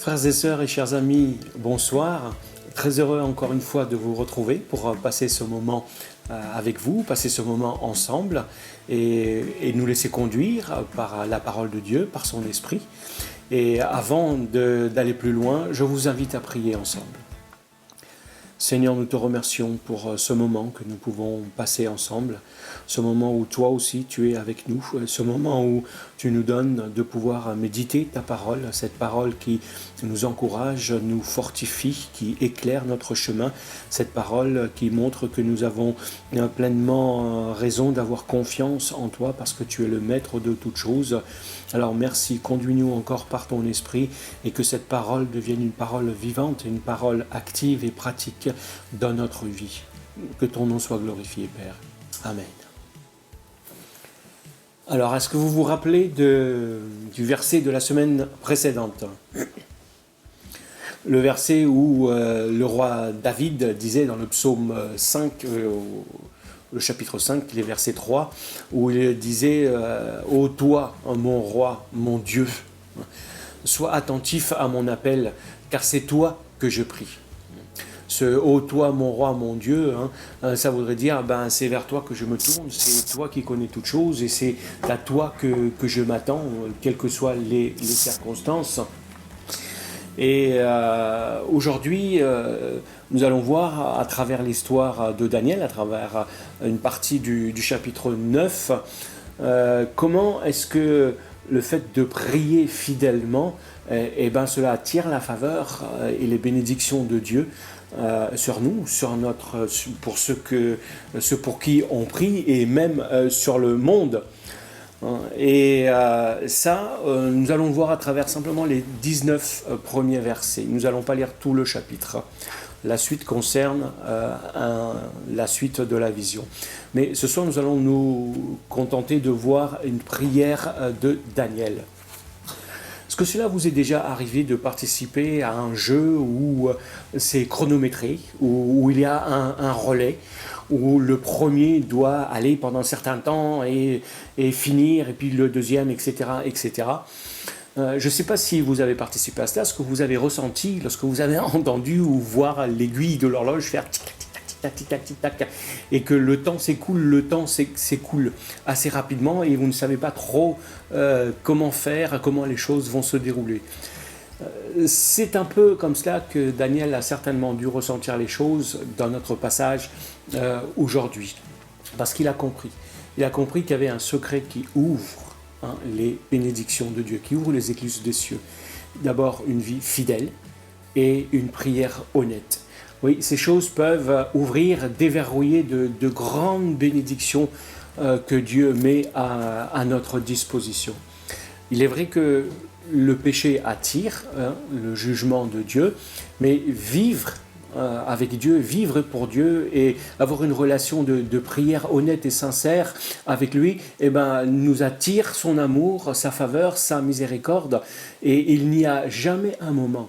Frères et sœurs et chers amis, bonsoir. Très heureux encore une fois de vous retrouver pour passer ce moment avec vous, passer ce moment ensemble et nous laisser conduire par la parole de Dieu, par son esprit. Et avant d'aller plus loin, je vous invite à prier ensemble. Seigneur, nous te remercions pour ce moment que nous pouvons passer ensemble, ce moment où toi aussi tu es avec nous, ce moment où tu nous donnes de pouvoir méditer ta parole, cette parole qui nous encourage, nous fortifie, qui éclaire notre chemin, cette parole qui montre que nous avons pleinement raison d'avoir confiance en toi parce que tu es le maître de toutes choses. Alors merci, conduis-nous encore par ton esprit et que cette parole devienne une parole vivante, une parole active et pratique dans notre vie. Que ton nom soit glorifié, Père. Amen. Alors, est-ce que vous vous rappelez du verset de la semaine précédente ? Le verset où le roi David disait dans le psaume 5, le chapitre 5, les versets 3, où il disait « Ô toi, mon roi, mon Dieu, sois attentif à mon appel, car c'est toi que je prie. » Ce « Ô toi, mon roi, mon Dieu », ça voudrait dire c'est vers toi que je me tourne, c'est toi qui connais toutes choses et c'est à toi que je m'attends, quelles que soient les circonstances. Et aujourd'hui, nous allons voir à travers l'histoire de Daniel, à travers une partie du chapitre 9, comment est-ce que le fait de prier fidèlement, cela attire la faveur et les bénédictions de Dieu sur nous, pour ceux pour qui on prie et même sur le monde. Et nous allons voir à travers simplement les 19 premiers versets. Nous n'allons pas lire tout le chapitre. La suite concerne la suite de la vision. Mais ce soir, nous allons nous contenter de voir une prière de Daniel. Est-ce que cela vous est déjà arrivé de participer à un jeu où c'est chronométré, où il y a un relais, où le premier doit aller pendant un certain temps et finir, et puis le deuxième, etc. etc. Je ne sais pas si vous avez participé à cela, ce que vous avez ressenti lorsque vous avez entendu ou voir l'aiguille de l'horloge faire tic-tac, tic-tac, tic-tac, tic-tac, et que le temps s'écoule assez rapidement et vous ne savez pas trop comment faire, comment les choses vont se dérouler. C'est un peu comme cela que Daniel a certainement dû ressentir les choses dans notre passage aujourd'hui, parce qu'il a compris. Il a compris qu'il y avait un secret qui ouvre les bénédictions de Dieu, qui ouvre les écluses des cieux. D'abord, une vie fidèle et une prière honnête. Oui, ces choses peuvent ouvrir, déverrouiller de grandes bénédictions que Dieu met à notre disposition. Il est vrai que le péché attire le jugement de Dieu, mais vivre avec Dieu, vivre pour Dieu et avoir une relation de prière honnête et sincère avec lui, nous attire son amour, sa faveur, sa miséricorde. Et il n'y a jamais un moment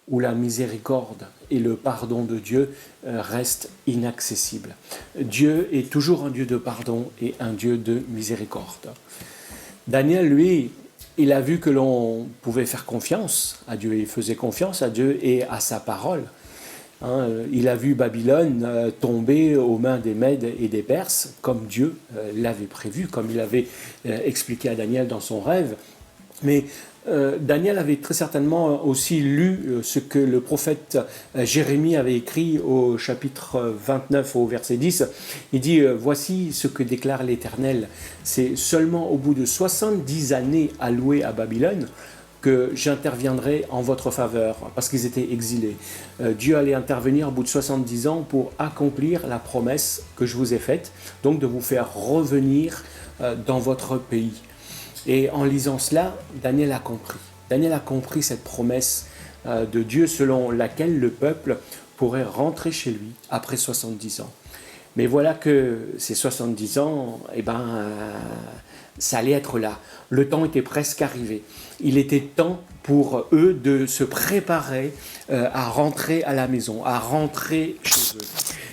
où la miséricorde et le pardon de Dieu restent inaccessibles. Dieu est toujours un Dieu de pardon et un Dieu de miséricorde. Daniel, lui, il a vu que l'on pouvait faire confiance à Dieu, il faisait confiance à Dieu et à sa parole. Il a vu Babylone tomber aux mains des Mèdes et des Perses, comme Dieu l'avait prévu, comme il avait expliqué à Daniel dans son rêve. Mais Daniel avait très certainement aussi lu ce que le prophète Jérémie avait écrit au chapitre 29, au verset 10. Il dit « Voici ce que déclare l'Éternel. C'est seulement au bout de 70 années allouées à Babylone que j'interviendrai en votre faveur, parce qu'ils étaient exilés. Dieu allait intervenir au bout de 70 ans pour accomplir la promesse que je vous ai faite, donc de vous faire revenir dans votre pays. » Et en lisant cela, Daniel a compris. Daniel a compris cette promesse de Dieu selon laquelle le peuple pourrait rentrer chez lui après 70 ans. Mais voilà que ces 70 ans, ça allait être là. Le temps était presque arrivé. Il était temps pour eux de se préparer à rentrer à la maison, à rentrer chez eux.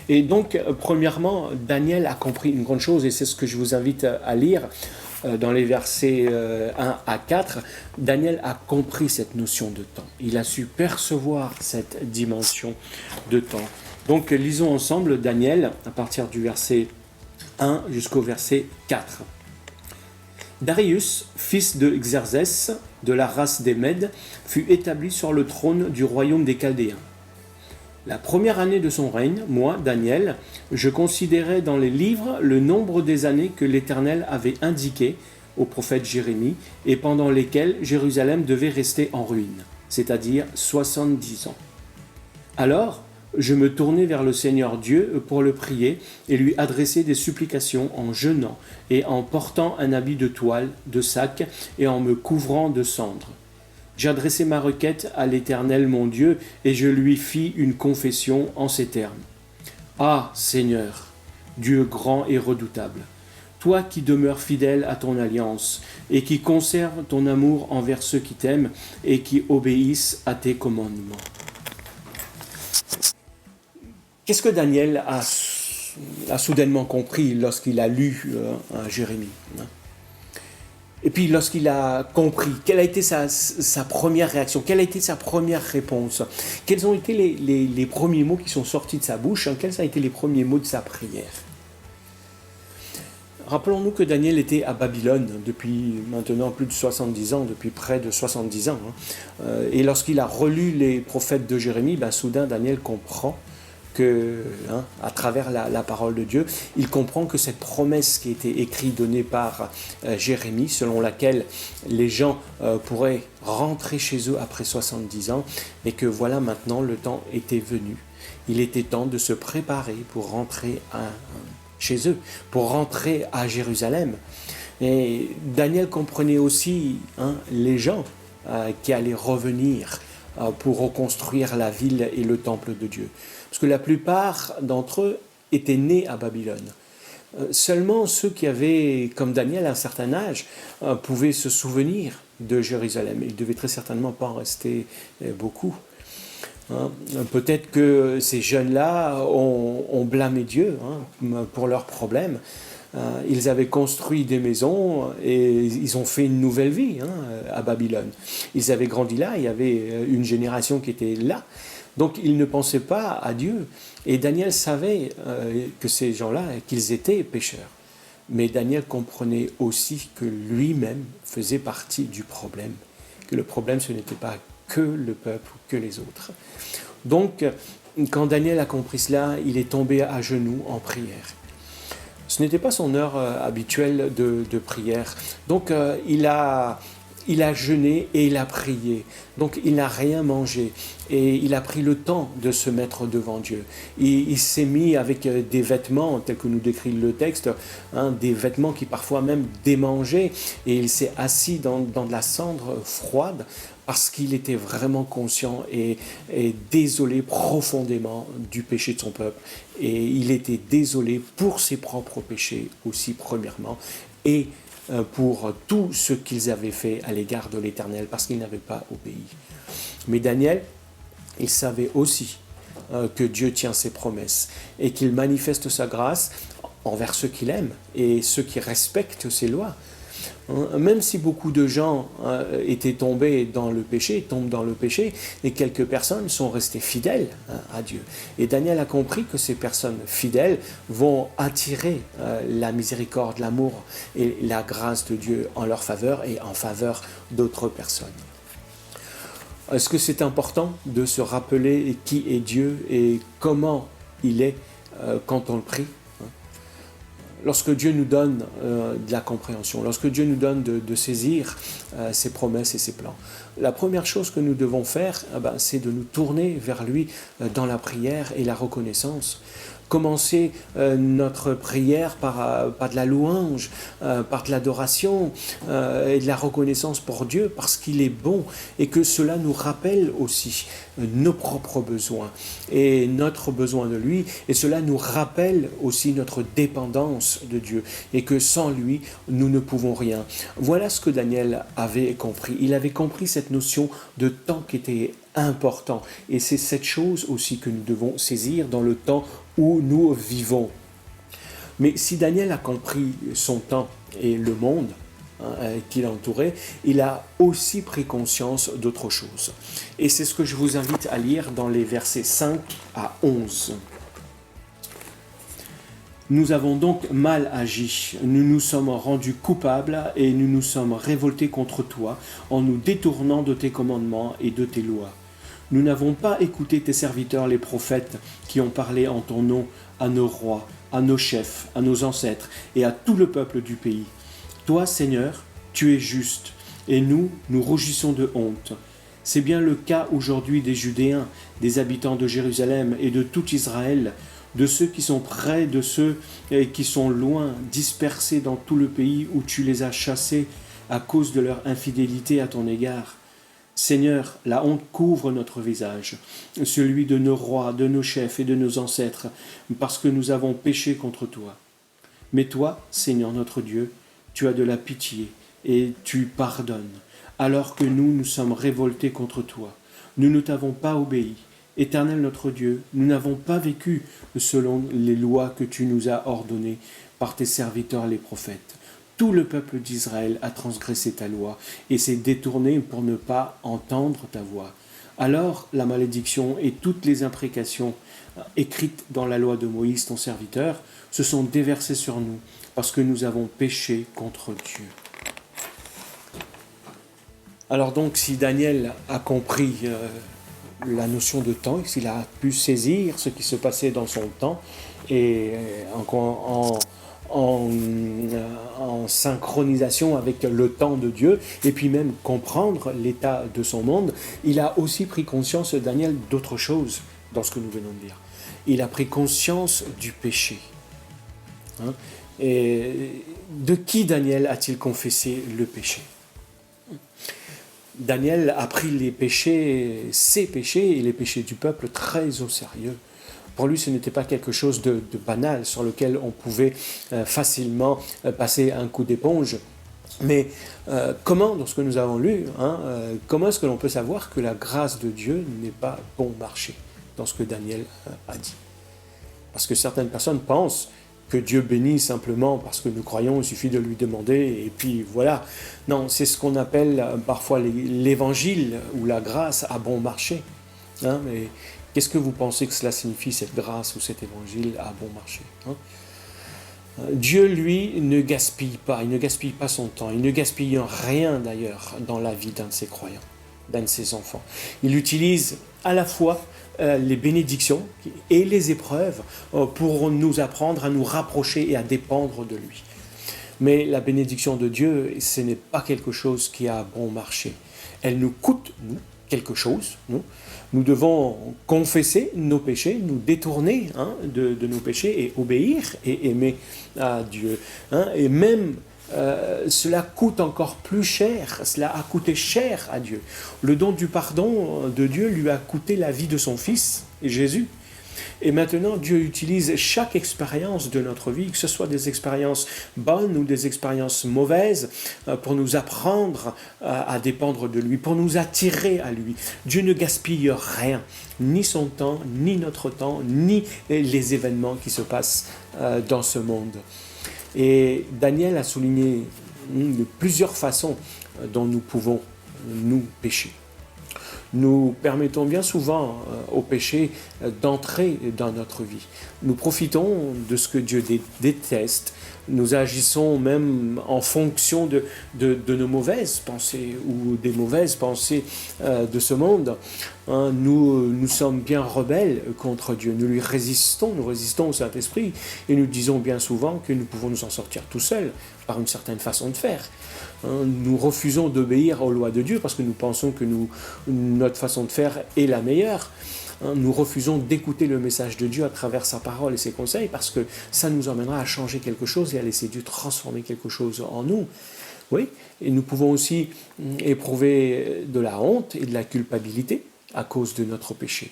Et donc, premièrement, Daniel a compris une grande chose, et c'est ce que je vous invite à lire dans les versets 1 à 4. Daniel a compris cette notion de temps. Il a su percevoir cette dimension de temps. Donc, lisons ensemble Daniel à partir du verset 1 jusqu'au verset 4. Darius, fils de Xerzès, de la race des Mèdes, fut établi sur le trône du royaume des Chaldéens. La première année de son règne, moi, Daniel, je considérais dans les livres le nombre des années que l'Éternel avait indiquées au prophète Jérémie et pendant lesquelles Jérusalem devait rester en ruine, c'est-à-dire 70 ans. Alors, je me tournai vers le Seigneur Dieu pour le prier et lui adresser des supplications en jeûnant et en portant un habit de toile, de sac et en me couvrant de cendres. J'adressai ma requête à l'Éternel mon Dieu et je lui fis une confession en ces termes. Ah Seigneur, Dieu grand et redoutable, toi qui demeures fidèle à ton alliance et qui conserves ton amour envers ceux qui t'aiment et qui obéissent à tes commandements. Qu'est-ce que Daniel a soudainement compris lorsqu'il a lu Jérémie ? Et puis lorsqu'il a compris, quelle a été sa première réaction, quelle a été sa première réponse, quels ont été les premiers mots qui sont sortis de sa bouche, quels ont été les premiers mots de sa prière. Rappelons-nous que Daniel était à Babylone depuis maintenant plus de 70 ans, depuis près de 70 ans. Et lorsqu'il a relu les prophètes de Jérémie, soudain Daniel comprend que, à travers la parole de Dieu, il comprend que cette promesse qui a été écrite, donnée par Jérémie, selon laquelle les gens pourraient rentrer chez eux après 70 ans, et que voilà maintenant le temps était venu. Il était temps de se préparer pour rentrer chez eux, pour rentrer à Jérusalem. Et Daniel comprenait aussi les gens qui allaient revenir pour reconstruire la ville et le temple de Dieu. Parce que la plupart d'entre eux étaient nés à Babylone. Seulement ceux qui avaient, comme Daniel, un certain âge, pouvaient se souvenir de Jérusalem. Il ne devait très certainement pas en rester beaucoup. Peut-être que ces jeunes-là ont blâmé Dieu pour leurs problèmes. Ils avaient construit des maisons et ils ont fait une nouvelle vie à Babylone. Ils avaient grandi là, il y avait une génération qui était là. Donc ils ne pensaient pas à Dieu. Et Daniel savait que ces gens-là, qu'ils étaient pécheurs. Mais Daniel comprenait aussi que lui-même faisait partie du problème. Que le problème, ce n'était pas que le peuple, que les autres. Donc, quand Daniel a compris cela, il est tombé à genoux en prière. Ce n'était pas son heure habituelle de prière. Donc, il a jeûné et il a prié. Donc, il n'a rien mangé. Et il a pris le temps de se mettre devant Dieu. Il s'est mis avec des vêtements, tels que nous décrit le texte, des vêtements qui parfois même démangeaient. Et il s'est assis dans de la cendre froide parce qu'il était vraiment conscient et désolé profondément du péché de son peuple. Et il était désolé pour ses propres péchés aussi, premièrement, et pour tout ce qu'ils avaient fait à l'égard de l'Éternel, parce qu'ils n'avaient pas obéi. Mais Daniel, il savait aussi que Dieu tient ses promesses et qu'il manifeste sa grâce envers ceux qu'il aime et ceux qui respectent ses lois. Même si beaucoup de gens étaient tombés dans le péché, tombent dans le péché, et quelques personnes sont restées fidèles à Dieu. Et Daniel a compris que ces personnes fidèles vont attirer la miséricorde, l'amour et la grâce de Dieu en leur faveur et en faveur d'autres personnes. Est-ce que c'est important de se rappeler qui est Dieu et comment il est quand on le prie ? Lorsque Dieu nous donne de la compréhension, lorsque Dieu nous donne de saisir ses promesses et ses plans, la première chose que nous devons faire, c'est de nous tourner vers lui dans la prière et la reconnaissance. commencer notre prière par de la louange, par de l'adoration et de la reconnaissance pour Dieu parce qu'il est bon et que cela nous rappelle aussi nos propres besoins et notre besoin de lui, et cela nous rappelle aussi notre dépendance de Dieu et que sans lui nous ne pouvons rien. Voilà ce que Daniel avait compris. Il avait compris cette notion de temps qui était important, et c'est cette chose aussi que nous devons saisir dans le temps où nous vivons. Mais si Daniel a compris son temps et le monde qui l'entourait, il a aussi pris conscience d'autre chose. Et c'est ce que je vous invite à lire dans les versets 5 à 11. Nous avons donc mal agi, nous nous sommes rendus coupables et nous nous sommes révoltés contre toi en nous détournant de tes commandements et de tes lois. Nous n'avons pas écouté tes serviteurs les prophètes qui ont parlé en ton nom à nos rois, à nos chefs, à nos ancêtres et à tout le peuple du pays. Toi, Seigneur, tu es juste, et nous rougissons de honte. C'est bien le cas aujourd'hui des Judéens, des habitants de Jérusalem et de tout Israël, de ceux qui sont près, de ceux qui sont loin, dispersés dans tout le pays où tu les as chassés à cause de leur infidélité à ton égard. Seigneur, la honte couvre notre visage, celui de nos rois, de nos chefs et de nos ancêtres, parce que nous avons péché contre toi. Mais toi, Seigneur notre Dieu, tu as de la pitié et tu pardonnes, alors que nous sommes révoltés contre toi. Nous ne t'avons pas obéi. Éternel notre Dieu, nous n'avons pas vécu selon les lois que tu nous as ordonnées par tes serviteurs les prophètes. Tout le peuple d'Israël a transgressé ta loi et s'est détourné pour ne pas entendre ta voix. Alors la malédiction et toutes les imprécations écrites dans la loi de Moïse, ton serviteur, se sont déversées sur nous, parce que nous avons péché contre Dieu. Alors donc, si Daniel a compris la notion de temps, s'il a pu saisir ce qui se passait dans son temps, et en synchronisation avec le temps de Dieu, et puis même comprendre l'état de son monde, il a aussi pris conscience, Daniel, d'autre chose dans ce que nous venons de dire. Il a pris conscience du péché. Et de qui Daniel a-t-il confessé le péché? Daniel a pris les péchés, ses péchés et les péchés du peuple très au sérieux. Pour lui, ce n'était pas quelque chose de banal sur lequel on pouvait facilement passer un coup d'éponge. Mais comment, dans ce que nous avons lu, comment est-ce que l'on peut savoir que la grâce de Dieu n'est pas bon marché dans ce que Daniel a dit? Parce que certaines personnes pensent que Dieu bénit simplement parce que nous croyons, il suffit de lui demander, et puis voilà. Non, c'est ce qu'on appelle parfois l'évangile ou la grâce à bon marché. Mais qu'est-ce que vous pensez que cela signifie, cette grâce ou cet évangile à bon marché? Dieu, lui, ne gaspille pas, il ne gaspille pas son temps, il ne gaspille rien d'ailleurs dans la vie d'un de ses croyants, d'un de ses enfants. Il utilise à la fois les bénédictions et les épreuves pour nous apprendre à nous rapprocher et à dépendre de lui. Mais la bénédiction de Dieu, ce n'est pas quelque chose qui a bon marché. Elle nous coûte, nous, quelque chose. Nous devons confesser nos péchés, nous détourner de nos péchés et obéir et aimer à Dieu. Et même cela coûte encore plus cher, cela a coûté cher à Dieu. Le don du pardon de Dieu lui a coûté la vie de son Fils, Jésus. Et maintenant, Dieu utilise chaque expérience de notre vie, que ce soit des expériences bonnes ou des expériences mauvaises, pour nous apprendre à dépendre de lui, pour nous attirer à lui. Dieu ne gaspille rien, ni son temps, ni notre temps, ni les événements qui se passent dans ce monde. Et Daniel a souligné de plusieurs façons dont nous pouvons nous pécher. Nous permettons bien souvent au péché d'entrer dans notre vie. Nous profitons de ce que Dieu déteste. Nous agissons même en fonction de nos mauvaises pensées ou des mauvaises pensées de ce monde. Nous sommes bien rebelles contre Dieu. Nous résistons au Saint-Esprit et nous disons bien souvent que nous pouvons nous en sortir tout seuls par une certaine façon de faire. Nous refusons d'obéir aux lois de Dieu parce que nous pensons que notre façon de faire est la meilleure. nous refusons d'écouter le message de Dieu à travers sa parole et ses conseils, parce que ça nous emmènera à changer quelque chose et à laisser Dieu transformer quelque chose en nous. Oui, et nous pouvons aussi éprouver de la honte et de la culpabilité à cause de notre péché.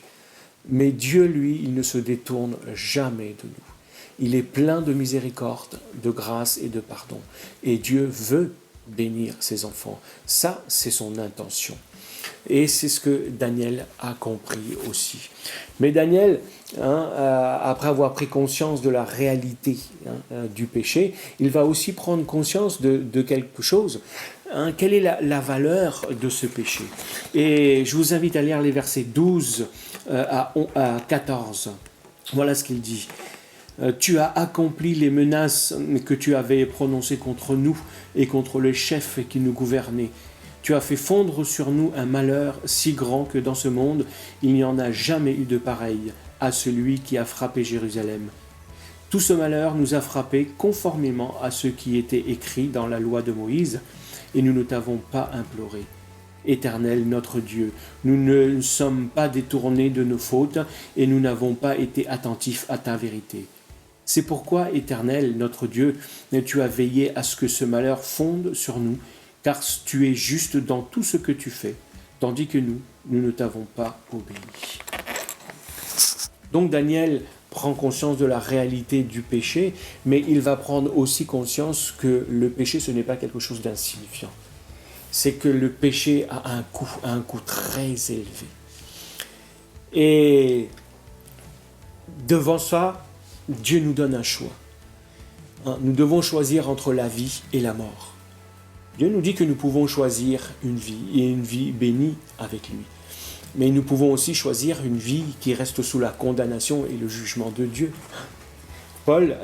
Mais Dieu, lui, il ne se détourne jamais de nous. Il est plein de miséricorde, de grâce et de pardon. Et Dieu veut bénir ses enfants. Ça, c'est son intention. Et c'est ce que Daniel a compris aussi. Mais Daniel, après avoir pris conscience de la réalité du péché, il va aussi prendre conscience de quelque chose. Quelle est la valeur de ce péché? Et je vous invite à lire les versets 12 à 14. Voilà ce qu'il dit. Tu as accompli les menaces que tu avais prononcées contre nous et contre les chefs qui nous gouvernaient. Tu as fait fondre sur nous un malheur si grand que dans ce monde, il n'y en a jamais eu de pareil à celui qui a frappé Jérusalem. Tout ce malheur nous a frappés conformément à ce qui était écrit dans la loi de Moïse, et nous ne t'avons pas imploré. Éternel notre Dieu, nous ne sommes pas détournés de nos fautes, et nous n'avons pas été attentifs à ta vérité. C'est pourquoi, Éternel notre Dieu, tu as veillé à ce que ce malheur fonde sur nous, car tu es juste dans tout ce que tu fais, tandis que nous ne t'avons pas obéi. Donc Daniel prend conscience de la réalité du péché, mais il va prendre aussi conscience que le péché, ce n'est pas quelque chose d'insignifiant. C'est que le péché a un coût très élevé. Et devant ça, Dieu nous donne un choix. Nous devons choisir entre la vie et la mort. Dieu nous dit que nous pouvons choisir une vie, et une vie bénie avec lui. Mais nous pouvons aussi choisir une vie qui reste sous la condamnation et le jugement de Dieu. Paul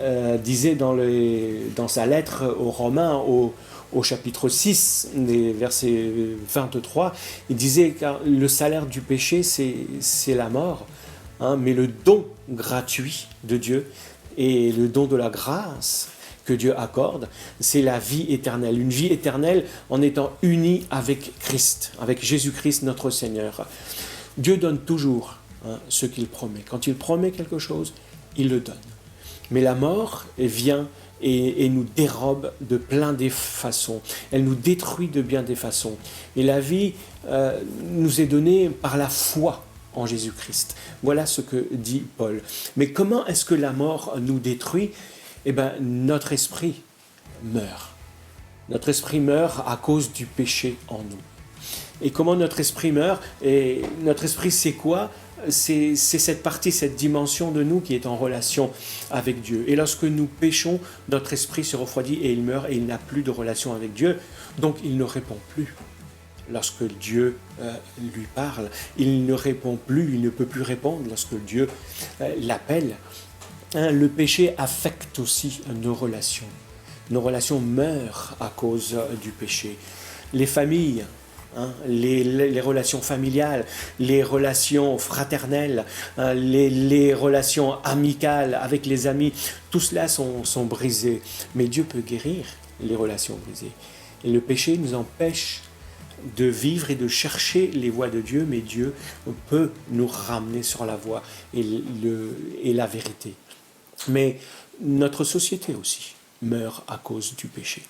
disait dans sa lettre aux Romains, au chapitre 6, verset 23, il disait que le salaire du péché, c'est la mort, mais le don gratuit de Dieu et le don de la grâce que Dieu accorde, c'est la vie éternelle. Une vie éternelle en étant unie avec Christ, avec Jésus-Christ notre Seigneur. Dieu donne toujours ce qu'il promet. Quand il promet quelque chose, il le donne. Mais la mort vient et nous dérobe de plein des façons. Elle nous détruit de bien des façons. Et la vie nous est donnée par la foi en Jésus-Christ. Voilà ce que dit Paul. Mais comment est-ce que la mort nous détruit ? Eh bien, notre esprit meurt. Notre esprit meurt à cause du péché en nous. Et comment notre esprit meurt? Et notre esprit, c'est quoi? C'est cette partie, cette dimension de nous qui est en relation avec Dieu. Et lorsque nous péchons, notre esprit se refroidit et il meurt et il n'a plus de relation avec Dieu. Donc, il ne répond plus. Lorsque Dieu lui parle, il ne répond plus, il ne peut plus répondre lorsque Dieu l'appelle. Le péché affecte aussi nos relations. Nos relations meurent à cause du péché. Les familles, les relations familiales, les relations fraternelles, les relations amicales avec les amis, tout cela sont brisés. Mais Dieu peut guérir les relations brisées. Et le péché nous empêche de vivre et de chercher les voies de Dieu, mais Dieu peut nous ramener sur la voie et la vérité. Mais notre société aussi meurt à cause du péché.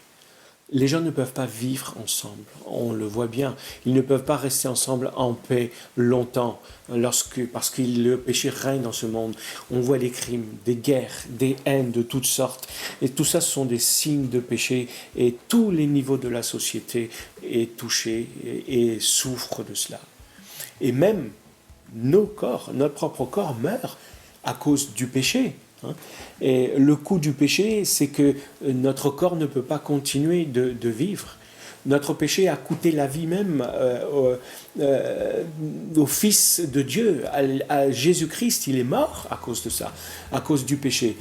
Les gens ne peuvent pas vivre ensemble, on le voit bien. Ils ne peuvent pas rester ensemble en paix longtemps parce que le péché règne dans ce monde. On voit des crimes, des guerres, des haines de toutes sortes. Et tout ça, ce sont des signes de péché. Et tous les niveaux de la société est touché et souffre de cela. Et même notre propre corps meurt à cause du péché. Et le coût du péché, c'est que notre corps ne peut pas continuer de vivre. Notre péché a coûté la vie même au Fils de Dieu, à Jésus-Christ. Il est mort à cause de ça, à cause du péché.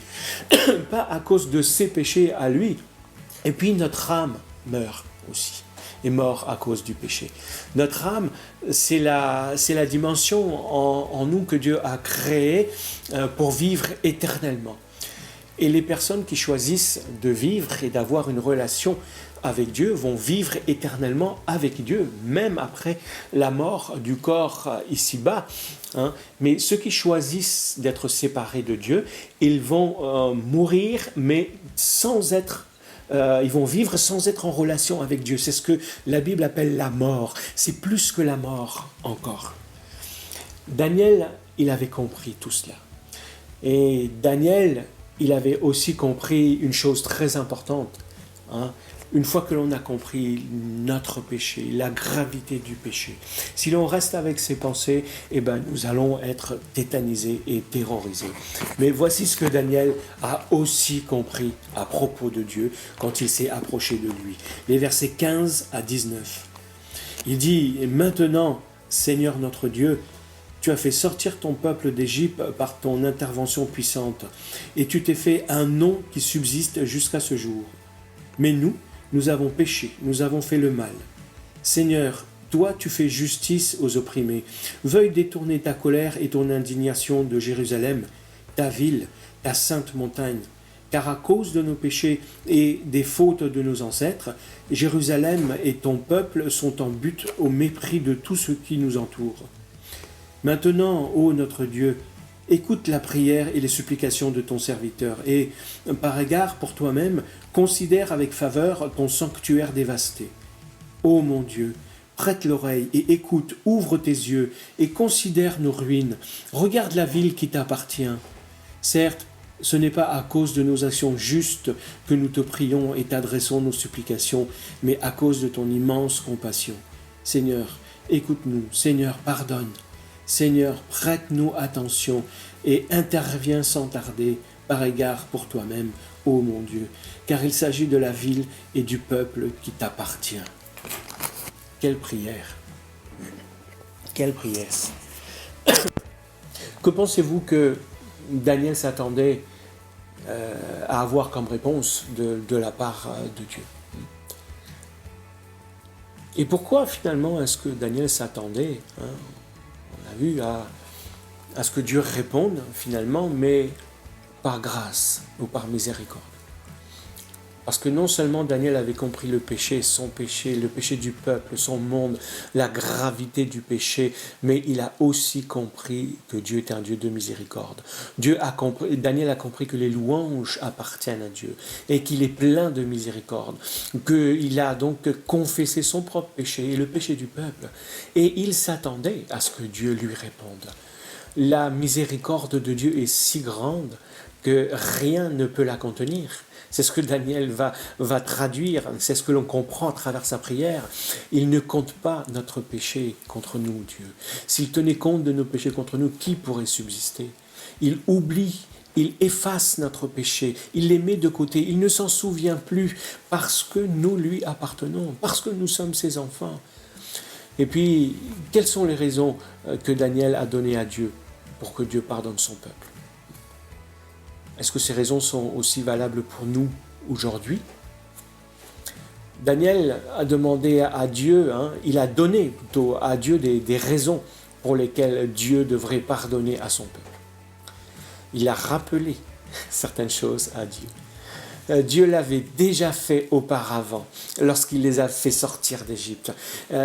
Pas à cause de ses péchés à lui. Et puis notre âme meurt aussi. Est mort à cause du péché. Notre âme, c'est la dimension en nous que Dieu a créée pour vivre éternellement. Et les personnes qui choisissent de vivre et d'avoir une relation avec Dieu vont vivre éternellement avec Dieu, même après la mort du corps ici-bas. Hein. Mais ceux qui choisissent d'être séparés de Dieu, ils vont mourir, mais sans être... ils vont vivre sans être en relation avec Dieu. C'est ce que la Bible appelle la mort. C'est plus que la mort encore. Daniel, il avait compris tout cela. Et Daniel, il avait aussi compris une chose très importante. Hein. Une fois que l'on a compris notre péché, la gravité du péché, si l'on reste avec ces pensées, eh ben, nous allons être tétanisés et terrorisés. Mais voici ce que Daniel a aussi compris à propos de Dieu quand il s'est approché de lui. Les versets 15 à 19. Il dit « Et maintenant, Seigneur notre Dieu, tu as fait sortir ton peuple d'Égypte par ton intervention puissante, et tu t'es fait un nom qui subsiste jusqu'à ce jour. Mais nous avons péché, nous avons fait le mal. Seigneur, toi tu fais justice aux opprimés. Veuille détourner ta colère et ton indignation de Jérusalem, ta ville, ta sainte montagne. Car à cause de nos péchés et des fautes de nos ancêtres, Jérusalem et ton peuple sont en butte au mépris de tous ceux qui nous entourent. Maintenant, ô notre Dieu, écoute la prière et les supplications de ton serviteur, et, par égard pour toi-même, considère avec faveur ton sanctuaire dévasté. Ô mon Dieu, prête l'oreille et écoute, ouvre tes yeux et considère nos ruines. Regarde la ville qui t'appartient. Certes, ce n'est pas à cause de nos actions justes que nous te prions et t'adressons nos supplications, mais à cause de ton immense compassion. Seigneur, écoute-nous. Seigneur, pardonne. Seigneur, prête-nous attention et interviens sans tarder par égard pour toi-même, ô mon Dieu, car il s'agit de la ville et du peuple qui t'appartient. » Quelle prière! Quelle prière! Que pensez-vous que Daniel s'attendait à avoir comme réponse de la part de Dieu? Et pourquoi finalement est-ce que Daniel s'attendait, on a vu, à ce que Dieu réponde finalement, mais par grâce ou par miséricorde? Parce que non seulement Daniel avait compris le péché, son péché, le péché du peuple, son monde, la gravité du péché, mais il a aussi compris que Dieu est un Dieu de miséricorde. Daniel a compris que les louanges appartiennent à Dieu et qu'il est plein de miséricorde, qu'il a donc confessé son propre péché et le péché du peuple. Et il s'attendait à ce que Dieu lui réponde. La miséricorde de Dieu est si grande que rien ne peut la contenir. C'est ce que Daniel va traduire, c'est ce que l'on comprend à travers sa prière. Il ne compte pas notre péché contre nous, Dieu. S'il tenait compte de nos péchés contre nous, qui pourrait subsister? Il oublie, il efface notre péché, il les met de côté, il ne s'en souvient plus parce que nous lui appartenons, parce que nous sommes ses enfants. Et puis, quelles sont les raisons que Daniel a données à Dieu pour que Dieu pardonne son peuple? Est-ce que ces raisons sont aussi valables pour nous aujourd'hui? Daniel a demandé à Dieu, il a donné plutôt à Dieu des raisons pour lesquelles Dieu devrait pardonner à son peuple. Il a rappelé certaines choses à Dieu. Dieu l'avait déjà fait auparavant, lorsqu'il les a fait sortir d'Égypte.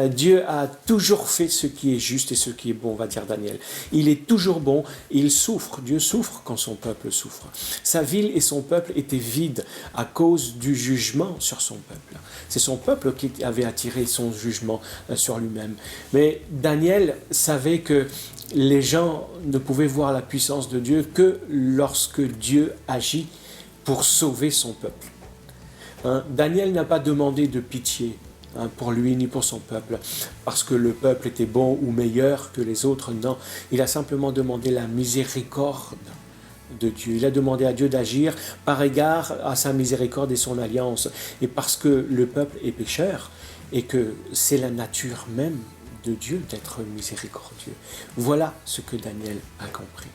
Dieu a toujours fait ce qui est juste et ce qui est bon, va dire Daniel. Il est toujours bon, il souffre. Dieu souffre quand son peuple souffre. Sa ville et son peuple étaient vides à cause du jugement sur son peuple. C'est son peuple qui avait attiré son jugement sur lui-même. Mais Daniel savait que les gens ne pouvaient voir la puissance de Dieu que lorsque Dieu agit pour sauver son peuple. Daniel n'a pas demandé de pitié pour lui ni pour son peuple, parce que le peuple était bon ou meilleur que les autres. Non, il a simplement demandé la miséricorde de Dieu. Il a demandé à Dieu d'agir par égard à sa miséricorde et son alliance. Et parce que le peuple est pécheur et que c'est la nature même de Dieu d'être miséricordieux. Voilà ce que Daniel a compris.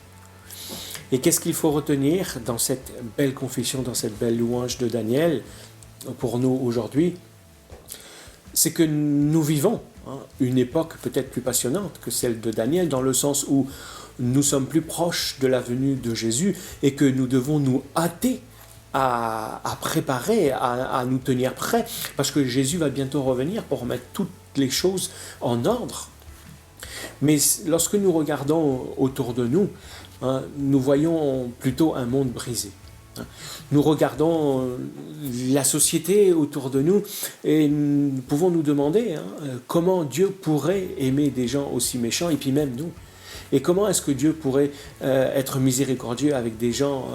Et qu'est-ce qu'il faut retenir dans cette belle confession, dans cette belle louange de Daniel pour nous aujourd'hui? C'est que nous vivons une époque peut-être plus passionnante que celle de Daniel, dans le sens où nous sommes plus proches de la venue de Jésus et que nous devons nous hâter à préparer, à nous tenir prêts, parce que Jésus va bientôt revenir pour mettre toutes les choses en ordre. Mais lorsque nous regardons autour de nous, nous voyons plutôt un monde brisé. Nous regardons la société autour de nous et nous pouvons nous demander comment Dieu pourrait aimer des gens aussi méchants, et puis même nous. Et comment est-ce que Dieu pourrait être miséricordieux avec des gens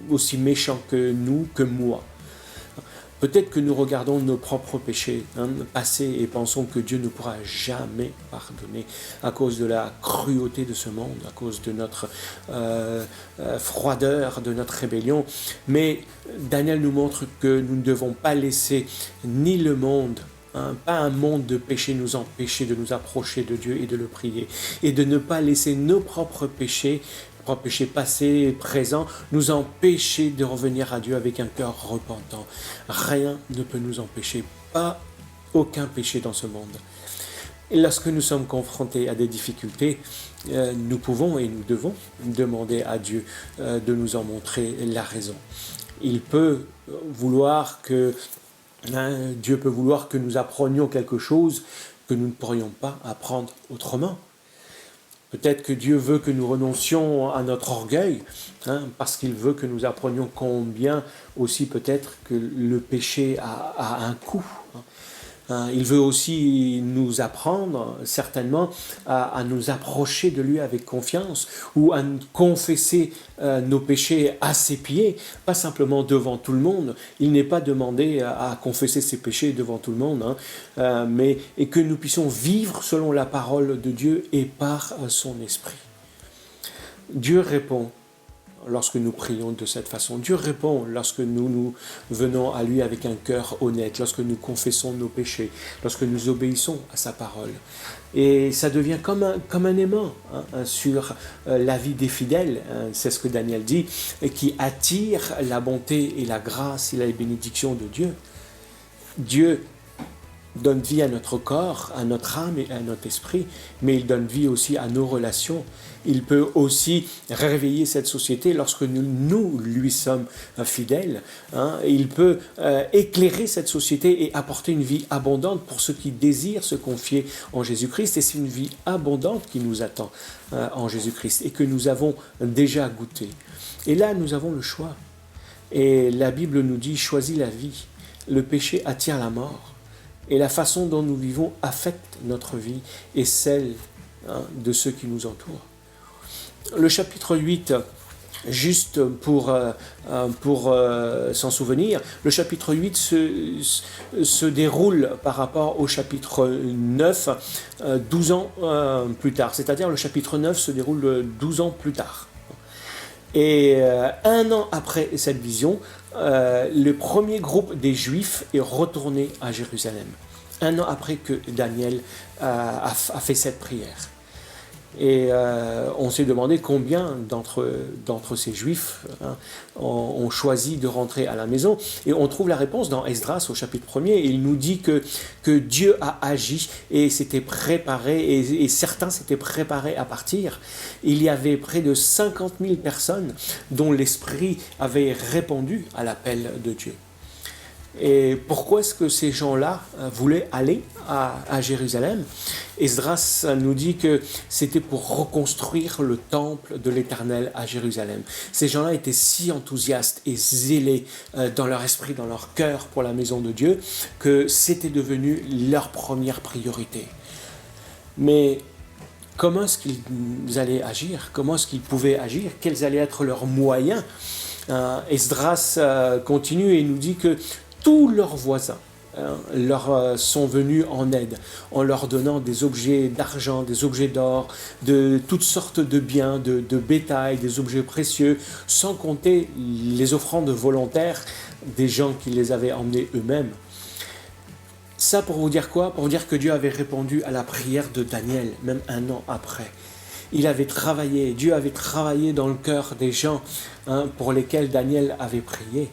aussi méchants que nous, que moi? Peut-être que nous regardons nos propres péchés passés et pensons que Dieu ne pourra jamais pardonner à cause de la cruauté de ce monde, à cause de notre froideur, de notre rébellion. Mais Daniel nous montre que nous ne devons pas laisser ni le monde, pas un monde de péché, nous empêcher de nous approcher de Dieu et de le prier, et de ne pas laisser nos propres péchés passés et présents, nous empêcher de revenir à Dieu avec un cœur repentant. Rien ne peut nous empêcher, pas aucun péché dans ce monde. Et lorsque nous sommes confrontés à des difficultés, nous pouvons et nous devons demander à Dieu de nous en montrer la raison. Il peut vouloir que Dieu peut vouloir que nous apprenions quelque chose que nous ne pourrions pas apprendre autrement. Peut-être que Dieu veut que nous renoncions à notre orgueil, parce qu'il veut que nous apprenions combien aussi peut-être que le péché a un coût. Il veut aussi nous apprendre, certainement, à nous approcher de lui avec confiance, ou à confesser nos péchés à ses pieds, pas simplement devant tout le monde. Il n'est pas demandé à confesser ses péchés devant tout le monde, mais que nous puissions vivre selon la parole de Dieu et par son esprit. Dieu répond lorsque nous prions de cette façon. Dieu répond lorsque nous venons à lui avec un cœur honnête, lorsque nous confessons nos péchés, lorsque nous obéissons à sa parole. Et ça devient comme un aimant sur la vie des fidèles, c'est ce que Daniel dit, qui attire la bonté et la grâce et la bénédiction de Dieu. Dieu donne vie à notre corps, à notre âme et à notre esprit, mais il donne vie aussi à nos relations. Il peut aussi réveiller cette société lorsque nous lui sommes fidèles. Il peut éclairer cette société et apporter une vie abondante pour ceux qui désirent se confier en Jésus-Christ. Et c'est une vie abondante qui nous attend en Jésus-Christ et que nous avons déjà goûté. Et là, nous avons le choix. Et la Bible nous dit « choisis la vie ». Le péché attire la mort. Et la façon dont nous vivons affecte notre vie et celle de ceux qui nous entourent. Le chapitre 8, juste pour s'en souvenir, le chapitre 8 se déroule par rapport au chapitre 9, 12 ans plus tard. C'est-à-dire le chapitre 9 se déroule 12 ans plus tard. Et un an après cette vision, le premier groupe des Juifs est retourné à Jérusalem. Un an après que Daniel a fait cette prière. Et on s'est demandé combien d'entre ces Juifs ont choisi de rentrer à la maison. Et on trouve la réponse dans Esdras au chapitre 1er. Il nous dit que Dieu a agi et s'était préparé, et certains s'étaient préparés à partir. Il y avait près de 50 000 personnes dont l'Esprit avait répondu à l'appel de Dieu. Et pourquoi est-ce que ces gens-là voulaient aller à Jérusalem? Esdras nous dit que c'était pour reconstruire le temple de l'Éternel à Jérusalem. Ces gens-là étaient si enthousiastes et zélés dans leur esprit, dans leur cœur pour la maison de Dieu, que c'était devenu leur première priorité. Mais comment est-ce qu'ils allaient agir? Comment est-ce qu'ils pouvaient agir? Quels allaient être leurs moyens? Esdras continue et nous dit que tous leurs voisins leur sont venus en aide en leur donnant des objets d'argent, des objets d'or, de toutes sortes de biens, de bétail, des objets précieux, sans compter les offrandes volontaires des gens qui les avaient emmenés eux-mêmes. Ça pour vous dire quoi? Pour vous dire que Dieu avait répondu à la prière de Daniel, même un an après. Dieu avait travaillé dans le cœur des gens pour lesquels Daniel avait prié.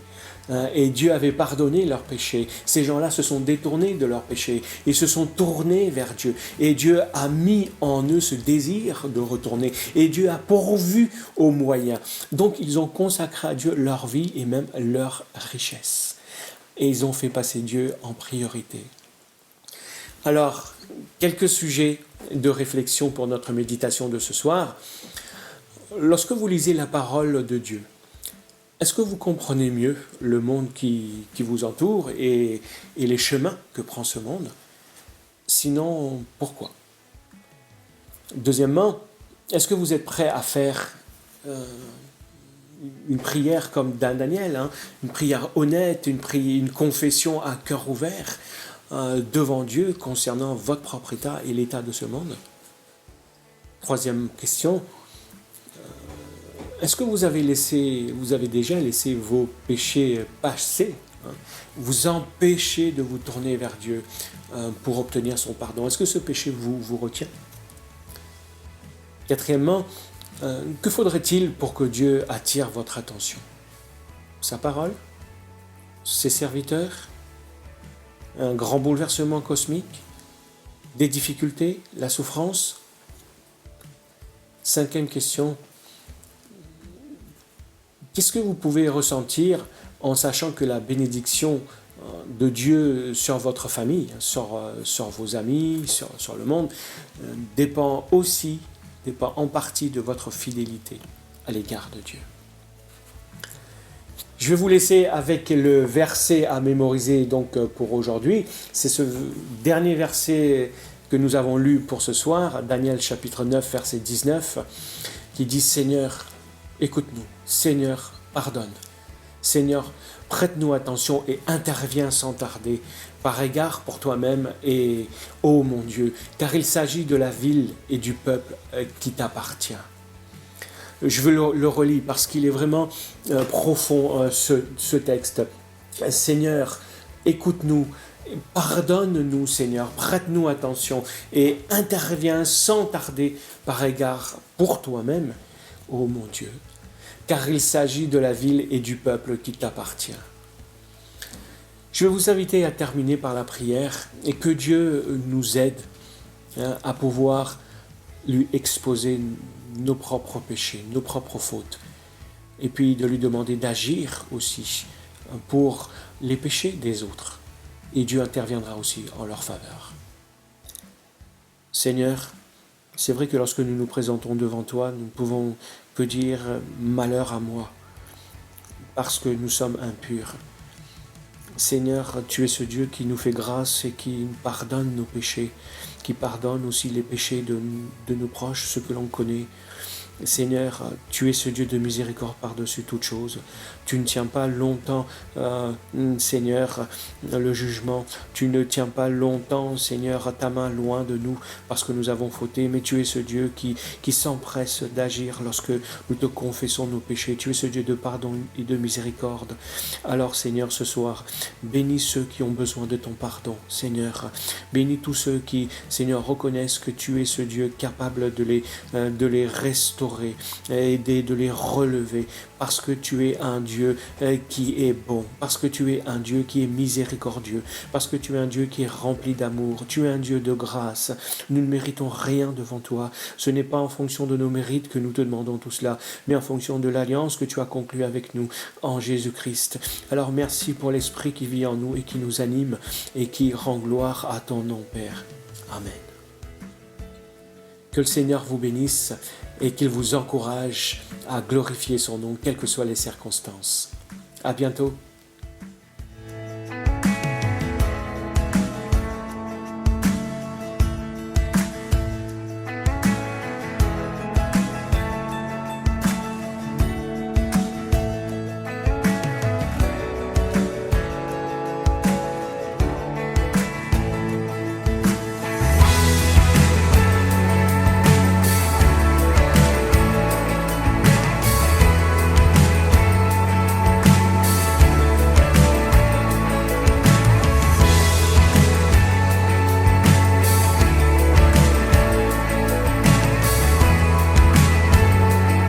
Et Dieu avait pardonné leurs péchés. Ces gens-là se sont détournés de leurs péchés et se sont tournés vers Dieu. Et Dieu a mis en eux ce désir de retourner. Et Dieu a pourvu aux moyens. Donc ils ont consacré à Dieu leur vie et même leur richesse. Et ils ont fait passer Dieu en priorité. Alors, quelques sujets de réflexion pour notre méditation de ce soir. Lorsque vous lisez la parole de Dieu, est-ce que vous comprenez mieux le monde qui vous entoure et les chemins que prend ce monde? Sinon, pourquoi? Deuxièmement, est-ce que vous êtes prêt à faire une prière comme Daniel, une prière honnête, une confession à cœur ouvert devant Dieu concernant votre propre état et l'état de ce monde? Troisième question, est-ce que vous avez déjà laissé vos péchés passer, vous empêcher de vous tourner vers Dieu pour obtenir son pardon? Est-ce que ce péché vous retient? Quatrièmement, que faudrait-il pour que Dieu attire votre attention? Sa parole? Ses serviteurs? Un grand bouleversement cosmique? Des difficultés? La souffrance? Cinquième question, qu'est-ce que vous pouvez ressentir en sachant que la bénédiction de Dieu sur votre famille, sur vos amis, sur le monde, dépend en partie de votre fidélité à l'égard de Dieu? Je vais vous laisser avec le verset à mémoriser donc pour aujourd'hui. C'est ce dernier verset que nous avons lu pour ce soir, Daniel chapitre 9, verset 19, qui dit « Seigneur, écoute-nous. Seigneur, pardonne. Seigneur, prête-nous attention et interviens sans tarder, par égard pour toi-même et, ô mon Dieu, car il s'agit de la ville et du peuple qui t'appartient. » Je veux le relire parce qu'il est vraiment profond, ce texte. Seigneur, écoute-nous, pardonne-nous, Seigneur, prête-nous attention et interviens sans tarder par égard pour toi-même, ô mon Dieu, car il s'agit de la ville et du peuple qui t'appartient. Je vais vous inviter à terminer par la prière et que Dieu nous aide à pouvoir lui exposer nos propres péchés, nos propres fautes, et puis de lui demander d'agir aussi pour les péchés des autres. Et Dieu interviendra aussi en leur faveur. Seigneur, c'est vrai que lorsque nous nous présentons devant toi, nous ne pouvons que dire « malheur à moi » parce que nous sommes impurs. Seigneur, tu es ce Dieu qui nous fait grâce et qui pardonne nos péchés, qui pardonne aussi les péchés de nos proches, ceux que l'on connaît. Seigneur, tu es ce Dieu de miséricorde par-dessus toute chose. Tu ne tiens pas longtemps, Seigneur, le jugement. Tu ne tiens pas longtemps, Seigneur, ta main loin de nous parce que nous avons fauté. Mais tu es ce Dieu qui s'empresse d'agir lorsque nous te confessons nos péchés. Tu es ce Dieu de pardon et de miséricorde. Alors, Seigneur, ce soir, bénis ceux qui ont besoin de ton pardon, Seigneur. Bénis tous ceux qui, Seigneur, reconnaissent que tu es ce Dieu capable de les restaurer, aider, de les relever, parce que tu es un Dieu qui est bon, parce que tu es un Dieu qui est miséricordieux, parce que tu es un Dieu qui est rempli d'amour, tu es un Dieu de grâce. Nous ne méritons rien devant toi. Ce n'est pas en fonction de nos mérites que nous te demandons tout cela, mais en fonction de l'alliance que tu as conclue avec nous en Jésus-Christ. Alors merci pour l'Esprit qui vit en nous et qui nous anime et qui rend gloire à ton nom, Père. Amen. Que le Seigneur vous bénisse et qu'il vous encourage à glorifier son nom, quelles que soient les circonstances. À bientôt.